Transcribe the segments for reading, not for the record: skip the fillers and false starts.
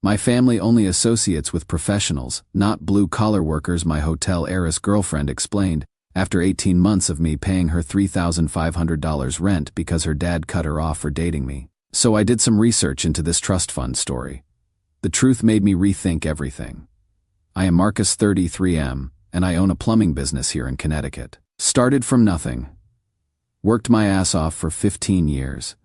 My family only associates with professionals, not blue-collar workers, my hotel heiress girlfriend explained, after 18 months of me paying her $3,500 rent because her dad cut her off for dating me. So I did some research into this trust fund story. The truth made me rethink everything. I am Marcus 33M, and I own a plumbing business here in Connecticut. Started from nothing. Worked my ass off for 15 years.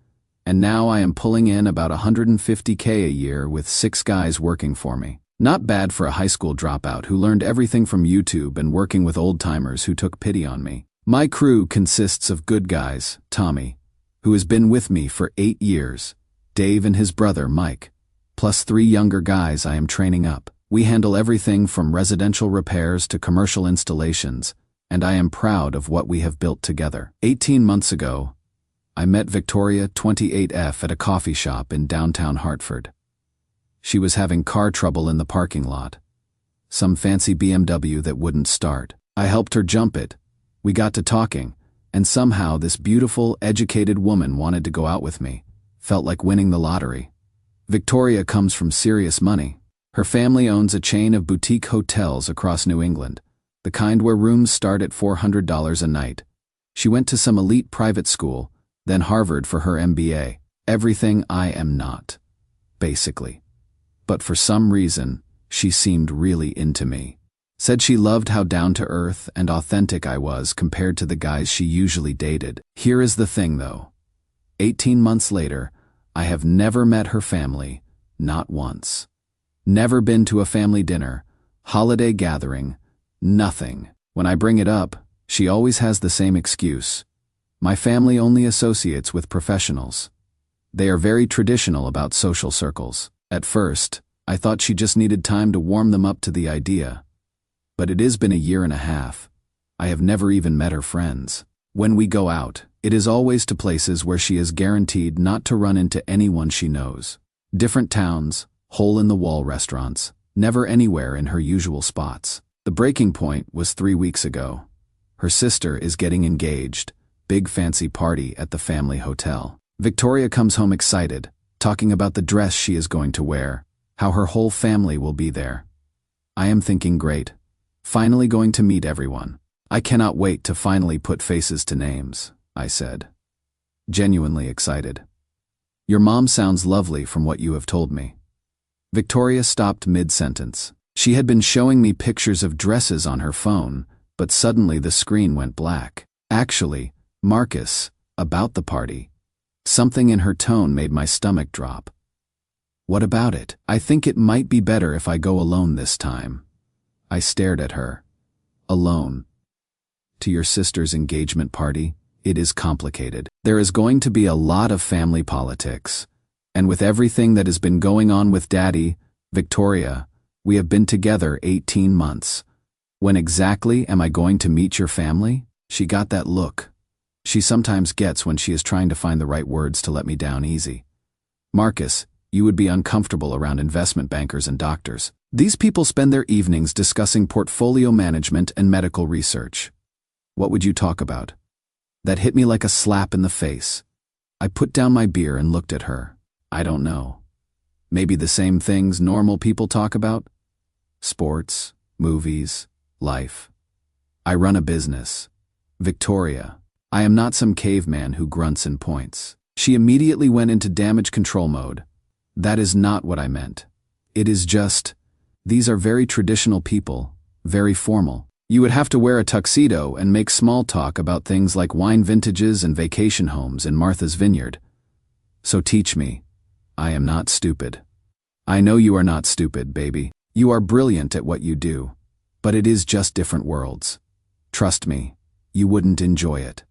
And now I am pulling in about $150K a year with 6 guys working for me. Not bad for a high school dropout who learned everything from YouTube and working with old-timers who took pity on me. My crew consists of good guys, Tommy, who has been with me for 8 years, Dave and his brother, Mike, plus 3 younger guys I am training up. We handle everything from residential repairs to commercial installations, and I am proud of what we have built together. 18 months ago, I met Victoria, 28F, at a coffee shop in downtown Hartford. She was having car trouble in the parking lot. Some fancy BMW that wouldn't start. I helped her jump it. We got to talking, and somehow this beautiful, educated woman wanted to go out with me. Felt like winning the lottery. Victoria comes from serious money. Her family owns a chain of boutique hotels across New England, the kind where rooms start at $400 a night. She went to some elite private school, then Harvard for her MBA. Everything I am not, basically. But for some reason, she seemed really into me. Said she loved how down-to-earth and authentic I was compared to the guys she usually dated. Here is the thing, though. 18 months later, I have never met her family, not once. Never been to a family dinner, holiday gathering, nothing. When I bring it up, she always has the same excuse. My family only associates with professionals. They are very traditional about social circles. At first, I thought she just needed time to warm them up to the idea. But it has been a year and a half. I have never even met her friends. When we go out, it is always to places where she is guaranteed not to run into anyone she knows. Different towns, hole-in-the-wall restaurants, never anywhere in her usual spots. The breaking point was 3 weeks ago. Her sister is getting engaged. Big fancy party at the family hotel. Victoria comes home excited, talking about the dress she is going to wear, how her whole family will be there. I am thinking, great. Finally going to meet everyone. I cannot wait to finally put faces to names, I said. Genuinely excited. Your mom sounds lovely from what you have told me. Victoria stopped mid-sentence. She had been showing me pictures of dresses on her phone, but suddenly the screen went black. Actually, Marcus, about the party. Something in her tone made my stomach drop. What about it? I think it might be better if I go alone this time. I stared at her. Alone. To your sister's engagement party? It is complicated. There is going to be a lot of family politics. And with everything that has been going on with Daddy, Victoria, we have been together 18 months. When exactly am I going to meet your family? She got that look she sometimes gets when she is trying to find the right words to let me down easy. Marcus, you would be uncomfortable around investment bankers and doctors. These people spend their evenings discussing portfolio management and medical research. What would you talk about? That hit me like a slap in the face. I put down my beer and looked at her. I don't know. Maybe the same things normal people talk about? Sports, movies, life. I run a business. Victoria, I am not some caveman who grunts and points. She immediately went into damage control mode. That is not what I meant. It is just, these are very traditional people, very formal. You would have to wear a tuxedo and make small talk about things like wine vintages and vacation homes in Martha's Vineyard. So teach me. I am not stupid. I know you are not stupid, baby. You are brilliant at what you do. But it is just different worlds. Trust me, you wouldn't enjoy it.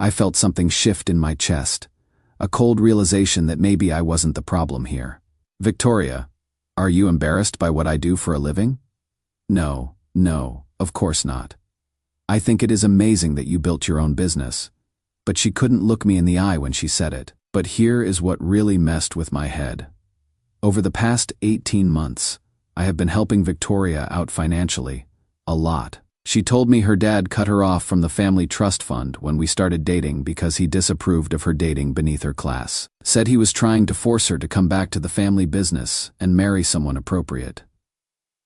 I felt something shift in my chest, a cold realization that maybe I wasn't the problem here. Victoria, are you embarrassed by what I do for a living? No, of course not. I think it is amazing that you built your own business. But she couldn't look me in the eye when she said it. But here is what really messed with my head. Over the past 18 months, I have been helping Victoria out financially, a lot. She told me her dad cut her off from the family trust fund when we started dating because he disapproved of her dating beneath her class. Said he was trying to force her to come back to the family business and marry someone appropriate.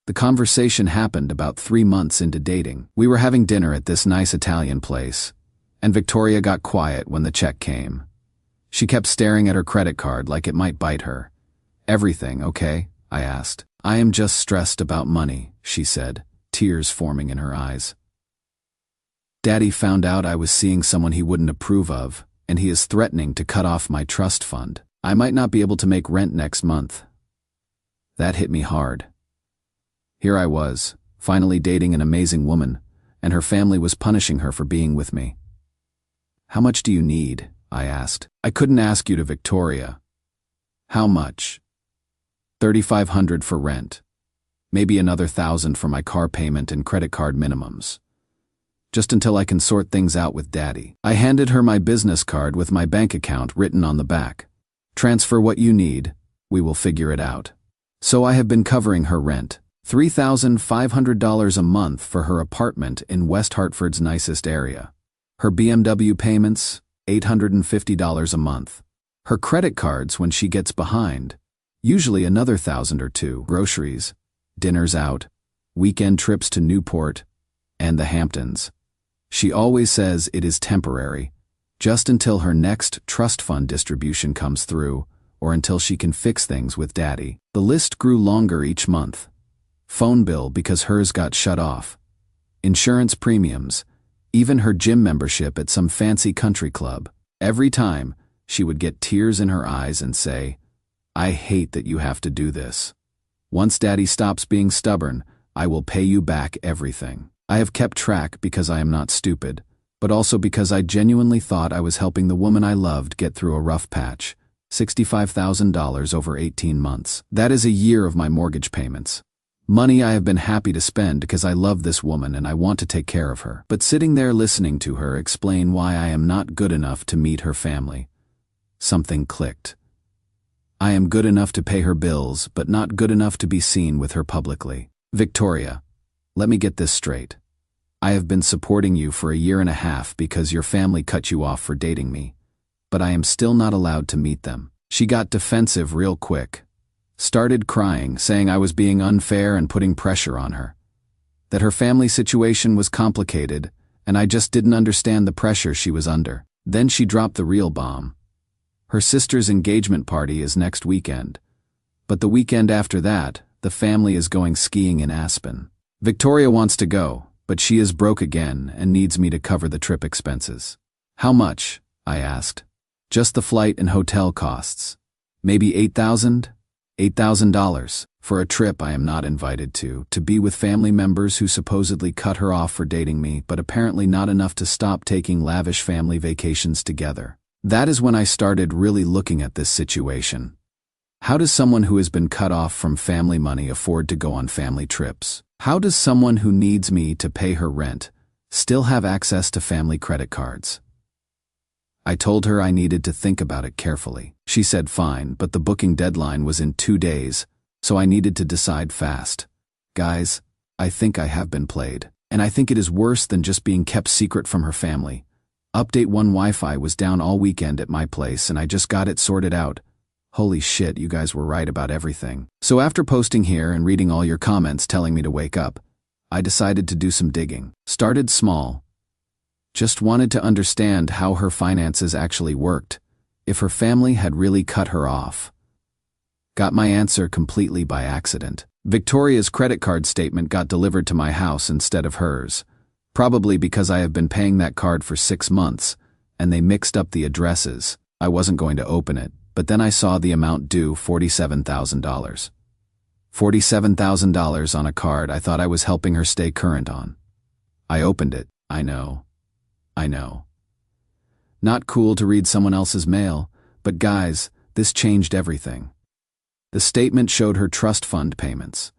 The conversation happened about 3 months into dating. We were having dinner at this nice Italian place, and Victoria got quiet when the check came. She kept staring at her credit card like it might bite her. "Everything okay?" I asked. "I am just stressed about money," she said, tears forming in her eyes. "Daddy found out I was seeing someone he wouldn't approve of, and he is threatening to cut off my trust fund. I might not be able to make rent next month." That hit me hard. Here I was, finally dating an amazing woman, and her family was punishing her for being with me. "How much do you need?" I asked. "I couldn't ask you to Victoria." "How much?" $3,500 for rent. Maybe another $1,000 for my car payment and credit card minimums. Just until I can sort things out with Daddy. I handed her my business card with my bank account written on the back. "Transfer what you need, we will figure it out." So I have been covering her rent. $3,500 a month for her apartment in West Hartford's nicest area. Her BMW payments, $850 a month. Her credit cards when she gets behind, usually another $1,000 or $2. Groceries, dinners out, weekend trips to Newport, and the Hamptons. She always says it is temporary, just until her next trust fund distribution comes through, or until she can fix things with Daddy. The list grew longer each month. Phone bill because hers got shut off. Insurance premiums, even her gym membership at some fancy country club. Every time, she would get tears in her eyes and say, "I hate that you have to do this. Once Daddy stops being stubborn, I will pay you back everything." I have kept track because I am not stupid, but also because I genuinely thought I was helping the woman I loved get through a rough patch. $65,000 over 18 months. That is a year of my mortgage payments. Money I have been happy to spend because I love this woman and I want to take care of her. But sitting there listening to her explain why I am not good enough to meet her family, something clicked. I am good enough to pay her bills, but not good enough to be seen with her publicly. "Victoria, let me get this straight. I have been supporting you for a year and a half because your family cut you off for dating me, but I am still not allowed to meet them." She got defensive real quick. Started crying, saying I was being unfair and putting pressure on her. That her family situation was complicated, and I just didn't understand the pressure she was under. Then she dropped the real bomb. Her sister's engagement party is next weekend, but the weekend after that, the family is going skiing in Aspen. Victoria wants to go, but she is broke again and needs me to cover the trip expenses. "How much?" I asked. "Just the flight and hotel costs. Maybe $8,000? $8,000 for a trip I am not invited to be with family members who supposedly cut her off for dating me, but apparently not enough to stop taking lavish family vacations together." That is when I started really looking at this situation. How does someone who has been cut off from family money afford to go on family trips? How does someone who needs me to pay her rent still have access to family credit cards? I told her I needed to think about it carefully. She said fine, but the booking deadline was in 2 days, so I needed to decide fast. Guys, I think I have been played, and I think it is worse than just being kept secret from her family. Update 1 Wi-Fi was down all weekend at my place and I just got it sorted out. Holy shit, you guys were right about everything. So after posting here and reading all your comments telling me to wake up, I decided to do some digging. Started small. Just wanted to understand how her finances actually worked, if her family had really cut her off. Got my answer completely by accident. Victoria's credit card statement got delivered to my house instead of hers, probably because I have been paying that card for 6 months, and they mixed up the addresses. I wasn't going to open it, but then I saw the amount due, $47,000. $47,000 on a card I thought I was helping her stay current on. I opened it. I know. Not cool to read someone else's mail, but guys, this changed everything. The statement showed her trust fund payments.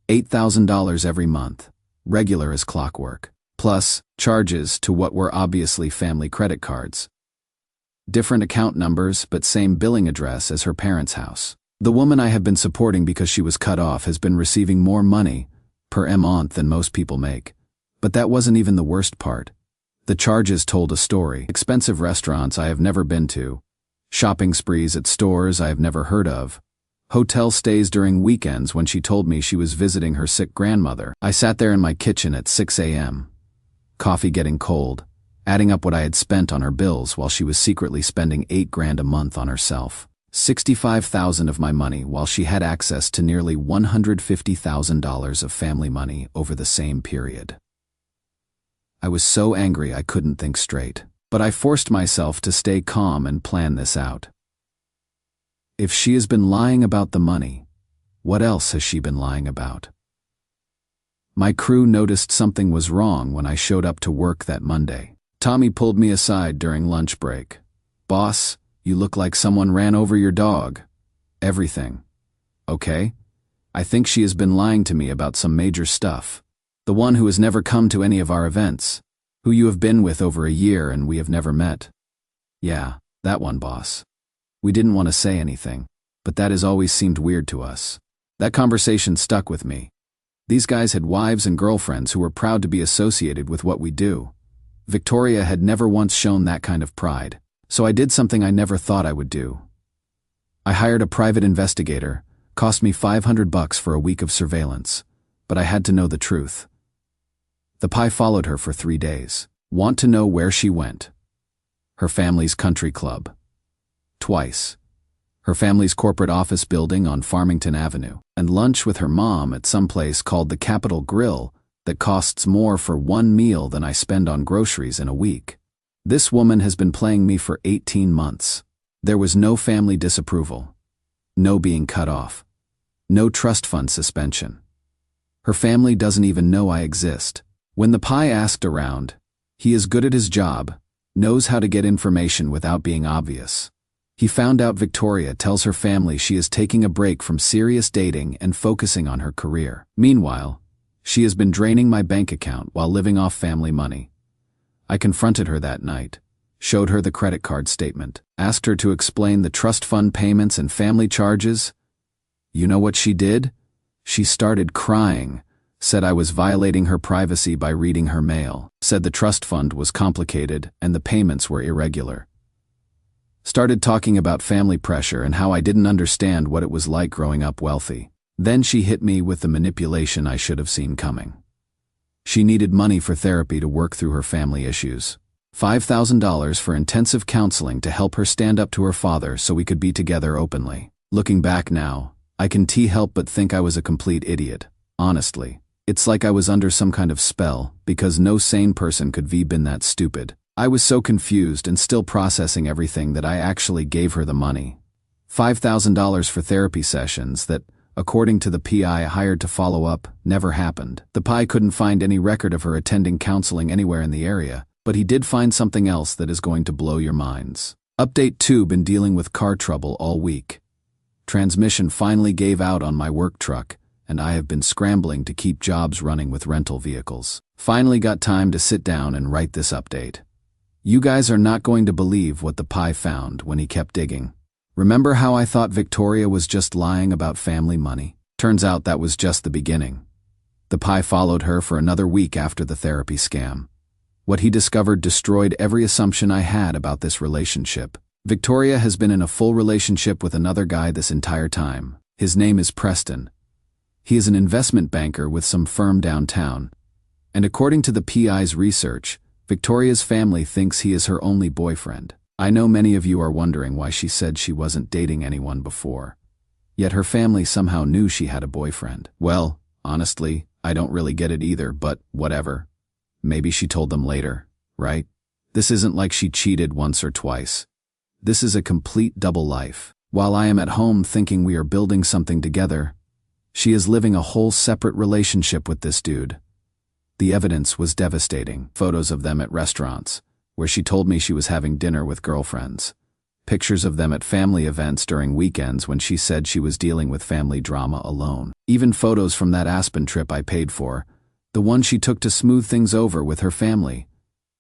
$8,000 every month, regular as clockwork, plus charges to what were obviously family credit cards. Different account numbers, but same billing address as her parents' house. The woman I have been supporting because she was cut off has been receiving more money per month than most people make. But that wasn't even the worst part. The charges told a story. Expensive restaurants I have never been to, shopping sprees at stores I have never heard of, hotel stays during weekends when she told me she was visiting her sick grandmother. I sat there in my kitchen at 6 a.m., coffee getting cold, adding up what I had spent on her bills while she was secretly spending $8,000 a month on herself. $65,000 of my money while she had access to nearly $150,000 of family money over the same period. I was so angry I couldn't think straight, but I forced myself to stay calm and plan this out. If she has been lying about the money, what else has she been lying about? My crew noticed something was wrong when I showed up to work that Monday. Tommy pulled me aside during lunch break. "Boss, you look like someone ran over your dog." "Everything. Okay? I think she has been lying to me about some major stuff. The one who has never come to any of our events, who you have been with over a year and we have never met." "Yeah, that one, boss." We didn't want to say anything, but that has always seemed weird to us. That conversation stuck with me. These guys had wives and girlfriends who were proud to be associated with what we do. Victoria had never once shown that kind of pride, so I did something I never thought I would do. I hired a private investigator, cost me $500 for a week of surveillance, but I had to know the truth. The Pie followed her for 3 days. Want to know where she went? Her family's country club. Twice. Her family's corporate office building on Farmington Avenue, and lunch with her mom at some place called the Capitol Grill that costs more for one meal than I spend on groceries in a week. This woman has been playing me for 18 months. There was no family disapproval, no being cut off, no trust fund suspension. Her family doesn't even know I exist. When the Pie asked around, he is good at his job, knows how to get information without being obvious. He found out Victoria tells her family she is taking a break from serious dating and focusing on her career. Meanwhile, she has been draining my bank account while living off family money. I confronted her that night, showed her the credit card statement, asked her to explain the trust fund payments and family charges. You know what she did? She started crying, said I was violating her privacy by reading her mail, said the trust fund was complicated and the payments were irregular. Started talking about family pressure and how I didn't understand what it was like growing up wealthy. Then she hit me with the manipulation I should have seen coming. She needed money for therapy to work through her family issues. $5,000 for intensive counseling to help her stand up to her father so we could be together openly. Looking back now, I can't help but think I was a complete idiot. Honestly, it's like I was under some kind of spell because no sane person could have been that stupid. I was so confused and still processing everything that I actually gave her the money. $5,000 for therapy sessions that, according to the PI hired to follow up, never happened. The Pie couldn't find any record of her attending counseling anywhere in the area, but he did find something else that is going to blow your minds. Update 2: been dealing with car trouble all week. Transmission finally gave out on my work truck, and I have been scrambling to keep jobs running with rental vehicles. Finally got time to sit down and write this update. You guys are not going to believe what the Pie found when he kept digging. Remember how I thought Victoria was just lying about family money? Turns out that was just the beginning. The Pie followed her for another week after the therapy scam. What he discovered destroyed every assumption I had about this relationship. Victoria has been in a full relationship with another guy this entire time. His name is Preston. He is an investment banker with some firm downtown. And according to the PI's research, Victoria's family thinks he is her only boyfriend. I know many of you are wondering why she said she wasn't dating anyone before. Yet her family somehow knew she had a boyfriend. Well, honestly, I don't really get it either, but whatever. Maybe she told them later, right? This isn't like she cheated once or twice. This is a complete double life. While I am at home thinking we are building something together, she is living a whole separate relationship with this dude. The evidence was devastating. Photos of them at restaurants, where she told me she was having dinner with girlfriends. Pictures of them at family events during weekends when she said she was dealing with family drama alone. Even photos from that Aspen trip I paid for, the one she took to smooth things over with her family.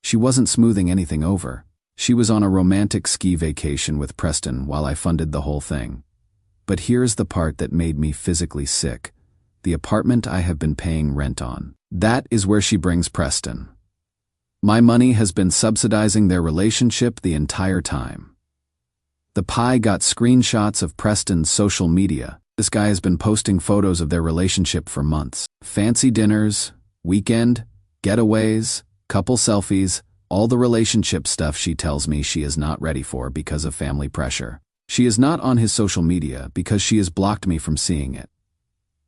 She wasn't smoothing anything over. She was on a romantic ski vacation with Preston while I funded the whole thing. But here's the part that made me physically sick. the apartment I have been paying rent on. That is where she brings Preston. My money has been subsidizing their relationship the entire time. The Pi got screenshots of Preston's social media. This guy has been posting photos of their relationship for months. Fancy dinners, weekend, getaways, couple selfies, all the relationship stuff she tells me she is not ready for because of family pressure. She is not on his social media because she has blocked me from seeing it.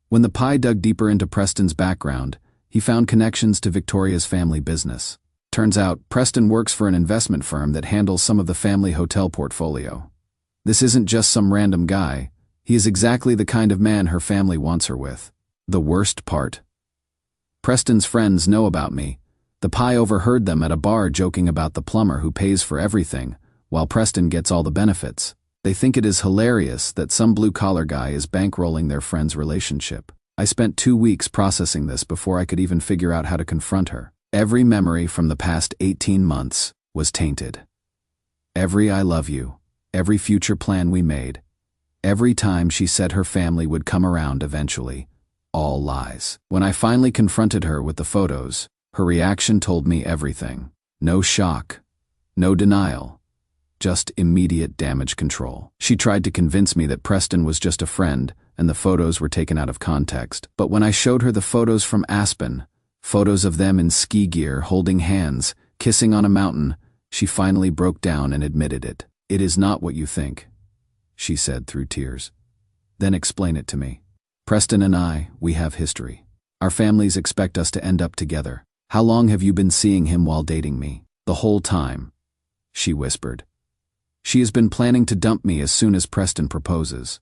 When the Pi dug deeper into Preston's background, he found connections to Victoria's family business. Turns out, Preston works for an investment firm that handles some of the family hotel portfolio. This isn't just some random guy. He is exactly the kind of man her family wants her with. The worst part. Preston's friends know about me. The Pi overheard them at a bar joking about the plumber who pays for everything, while Preston gets all the benefits. They think it is hilarious that some blue-collar guy is bankrolling their friend's relationship. I spent 2 weeks processing this before I could even figure out how to confront her. Every memory from the past 18 months was tainted. Every I love you, every future plan we made, every time she said her family would come around eventually, all lies. When I finally confronted her with the photos, her reaction told me everything. No shock, no denial, just immediate damage control. She tried to convince me that Preston was just a friend and the photos were taken out of context. But when I showed her the photos from Aspen, photos of them in ski gear, holding hands, kissing on a mountain, she finally broke down and admitted it. "It is not what you think," she said through tears. "Then explain it to me. Preston and I, we have history. Our families expect us to end up together. How long have you been seeing him while dating me?" "The whole time," she whispered. "She has been planning to dump me as soon as Preston proposes.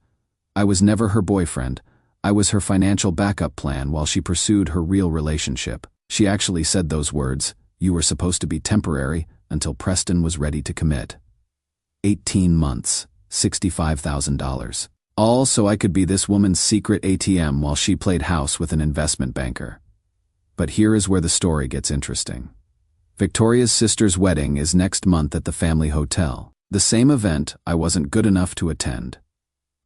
I was never her boyfriend. I was her financial backup plan while she pursued her real relationship." She actually said those words. "You were supposed to be temporary until Preston was ready to commit." 18 months, $65,000. All so I could be this woman's secret ATM while she played house with an investment banker. But here is where the story gets interesting. Victoria's sister's wedding is next month at the family hotel. The same event I wasn't good enough to attend.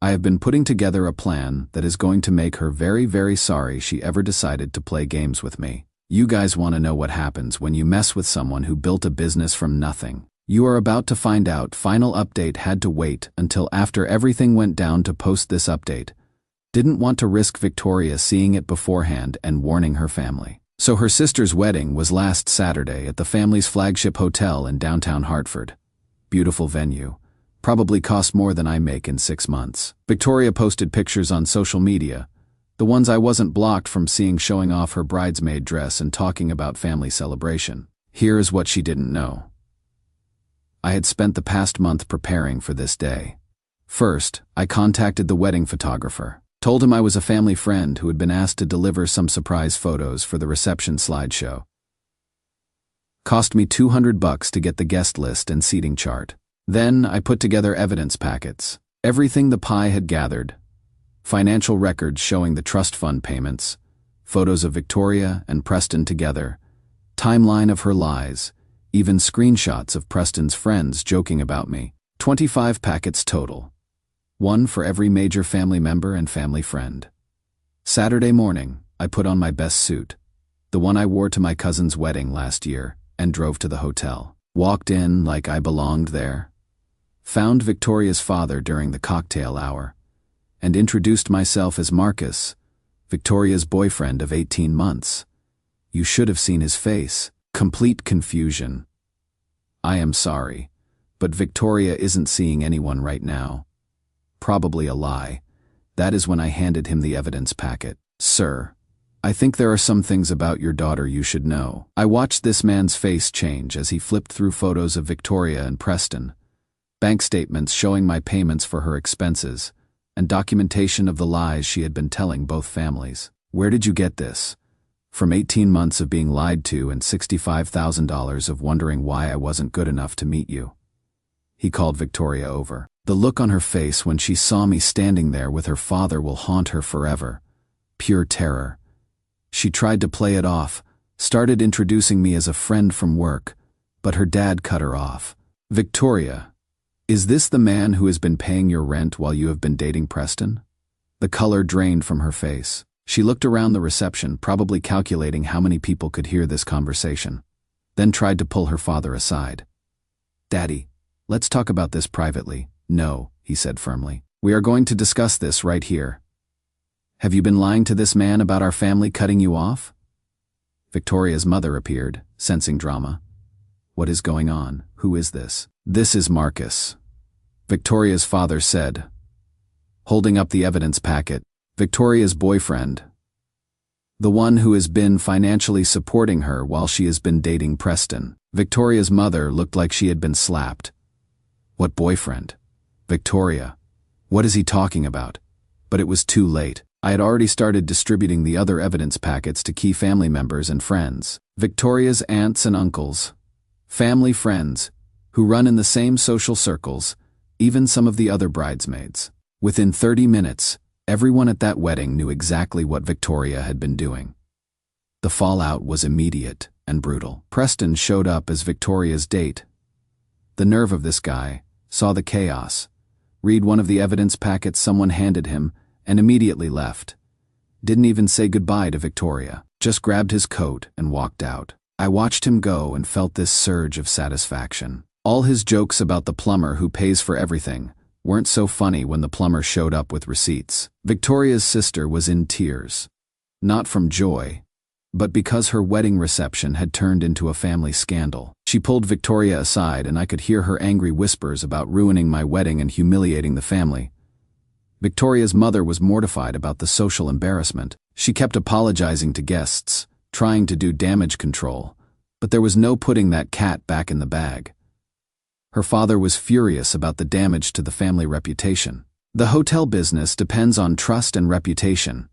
I have been putting together a plan that is going to make her very, very sorry she ever decided to play games with me. You guys want to know what happens when you mess with someone who built a business from nothing. You are about to find out. Final update had to wait until after everything went down to post this update. Didn't want to risk Victoria seeing it beforehand and warning her family. So her sister's wedding was last Saturday at the family's flagship hotel in downtown Hartford. Beautiful venue. Probably cost more than I make in 6 months. Victoria posted pictures on social media, the ones I wasn't blocked from seeing, showing off her bridesmaid dress and talking about family celebration. Here is what she didn't know. I had spent the past month preparing for this day. First, I contacted the wedding photographer, told him I was a family friend who had been asked to deliver some surprise photos for the reception slideshow. Cost me $200 to get the guest list and seating chart. Then I put together evidence packets, everything the Pi had gathered, financial records showing the trust fund payments, photos of Victoria and Preston together, timeline of her lies, even screenshots of Preston's friends joking about me. 25 packets total. One for every major family member and family friend. Saturday morning, I put on my best suit, the one I wore to my cousin's wedding last year, and drove to the hotel. Walked in like I belonged there. Found Victoria's father during the cocktail hour, and introduced myself as Marcus, Victoria's boyfriend of 18 months. You should have seen his face. Complete confusion. "I am sorry, but Victoria isn't seeing anyone right now." Probably a lie. That is when I handed him the evidence packet. "Sir, I think there are some things about your daughter you should know." I watched this man's face change as he flipped through photos of Victoria and Preston, bank statements showing my payments for her expenses, and documentation of the lies she had been telling both families. "Where did you get this?" From 18 months of being lied to and $65,000 of wondering why I wasn't good enough to meet you. He called Victoria over. The look on her face when she saw me standing there with her father will haunt her forever. Pure terror. She tried to play it off, started introducing me as a friend from work, but her dad cut her off. "Victoria, is this the man who has been paying your rent while you have been dating Preston?" The color drained from her face. She looked around the reception, probably calculating how many people could hear this conversation, then tried to pull her father aside. "Daddy, let's talk about this privately." "No," he said firmly. "We are going to discuss this right here. Have you been lying to this man about our family cutting you off?" Victoria's mother appeared, sensing drama. "What is going on? Who is this?" "This is Marcus," Victoria's father said, holding up the evidence packet. "Victoria's boyfriend. The one who has been financially supporting her while she has been dating Preston." Victoria's mother looked like she had been slapped. "What boyfriend? Victoria, what is he talking about?" But it was too late. I had already started distributing the other evidence packets to key family members and friends. Victoria's aunts and uncles, family friends, who run in the same social circles, even some of the other bridesmaids. Within 30 minutes, everyone at that wedding knew exactly what Victoria had been doing. The fallout was immediate and brutal. Preston showed up as Victoria's date. The nerve of this guy, saw the chaos, read one of the evidence packets someone handed him, and immediately left. Didn't even say goodbye to Victoria, just grabbed his coat and walked out. I watched him go and felt this surge of satisfaction. All his jokes about the plumber who pays for everything weren't so funny when the plumber showed up with receipts. Victoria's sister was in tears. Not from joy, but because her wedding reception had turned into a family scandal. She pulled Victoria aside and I could hear her angry whispers about ruining my wedding and humiliating the family. Victoria's mother was mortified about the social embarrassment. She kept apologizing to guests, trying to do damage control, but there was no putting that cat back in the bag. Her father was furious about the damage to the family reputation. The hotel business depends on trust and reputation,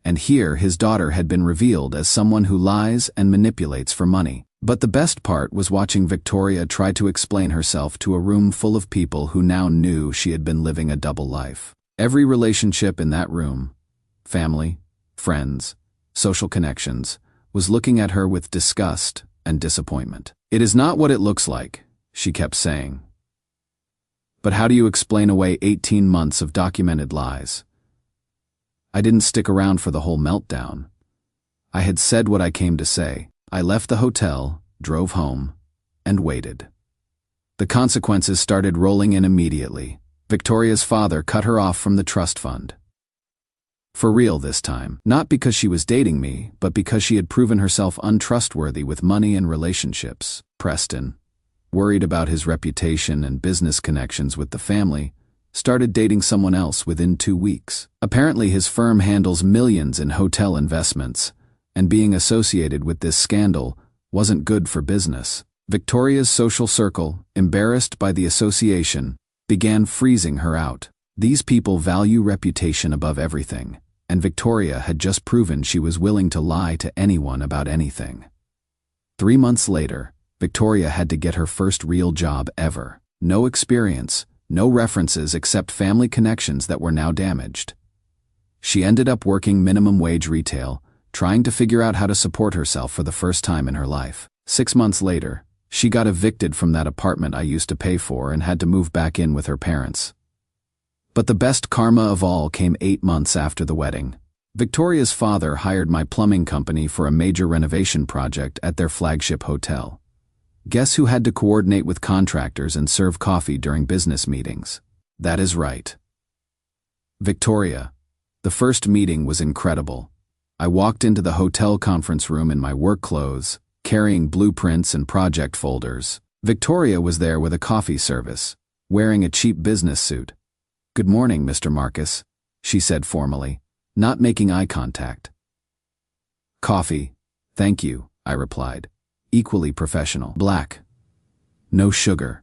and here his daughter had been revealed as someone who lies and manipulates for money. But the best part was watching Victoria try to explain herself to a room full of people who now knew she had been living a double life. Every relationship in that room, family, friends, social connections, was looking at her with disgust and disappointment. "It is not what it looks like," she kept saying. "But how do you explain away 18 months of documented lies?" I didn't stick around for the whole meltdown. I had said what I came to say. I left the hotel, drove home, and waited. The consequences started rolling in immediately. Victoria's father cut her off from the trust fund. For real this time. Not because she was dating me, but because she had proven herself untrustworthy with money and relationships. Preston, worried about his reputation and business connections with the family, started dating someone else within 2 weeks. Apparently his firm handles millions in hotel investments, and being associated with this scandal wasn't good for business. Victoria's social circle, embarrassed by the association, began freezing her out. These people value reputation above everything, and Victoria had just proven she was willing to lie to anyone about anything. 3 months later, Victoria had to get her first real job ever. No experience, no references except family connections that were now damaged. She ended up working minimum wage retail, trying to figure out how to support herself for the first time in her life. 6 months later, she got evicted from that apartment I used to pay for and had to move back in with her parents. But the best karma of all came 8 months after the wedding. Victoria's father hired my plumbing company for a major renovation project at their flagship hotel. Guess who had to coordinate with contractors and serve coffee during business meetings? That is right, Victoria. The first meeting was incredible. I walked into the hotel conference room in my work clothes, carrying blueprints and project folders. Victoria was there with a coffee service, wearing a cheap business suit. "Good morning, Mr. Marcus," she said formally, not making eye contact. "Coffee, thank you," I replied, equally professional. "Black. No sugar."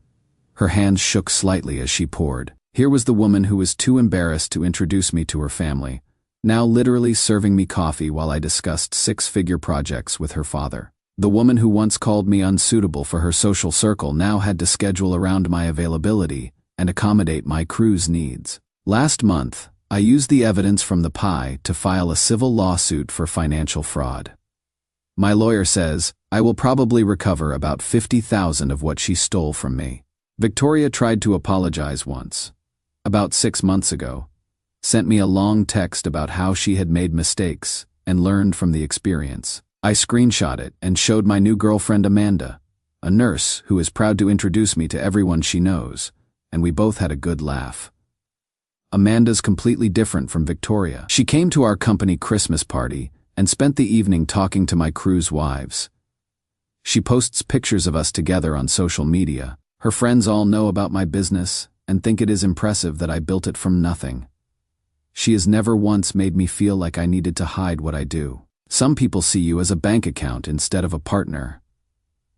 Her hands shook slightly as she poured. Here was the woman who was too embarrassed to introduce me to her family, now literally serving me coffee while I discussed 6-figure projects with her father. The woman who once called me unsuitable for her social circle now had to schedule around my availability and accommodate my crew's needs. Last month, I used the evidence from the pie to file a civil lawsuit for financial fraud. My lawyer says I will probably recover about $50,000 of what she stole from me. Victoria tried to apologize once, about 6 months ago, sent me a long text about how she had made mistakes and learned from the experience. I screenshot it and showed my new girlfriend Amanda, a nurse who is proud to introduce me to everyone she knows, and we both had a good laugh. Amanda's completely different from Victoria. She came to our company Christmas party and spent the evening talking to my crew's wives. She posts pictures of us together on social media. Her friends all know about my business and think it is impressive that I built it from nothing. She has never once made me feel like I needed to hide what I do. Some people see you as a bank account instead of a partner.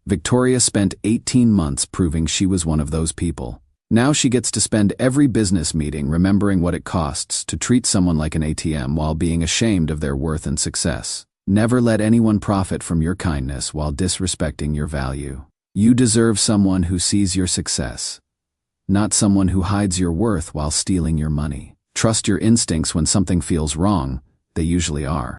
Victoria spent 18 months proving she was one of those people. Now she gets to spend every business meeting remembering what it costs to treat someone like an ATM while being ashamed of their worth and success. Never let anyone profit from your kindness while disrespecting your value. You deserve someone who sees your success, not someone who hides your worth while stealing your money. Trust your instincts when something feels wrong. They usually are.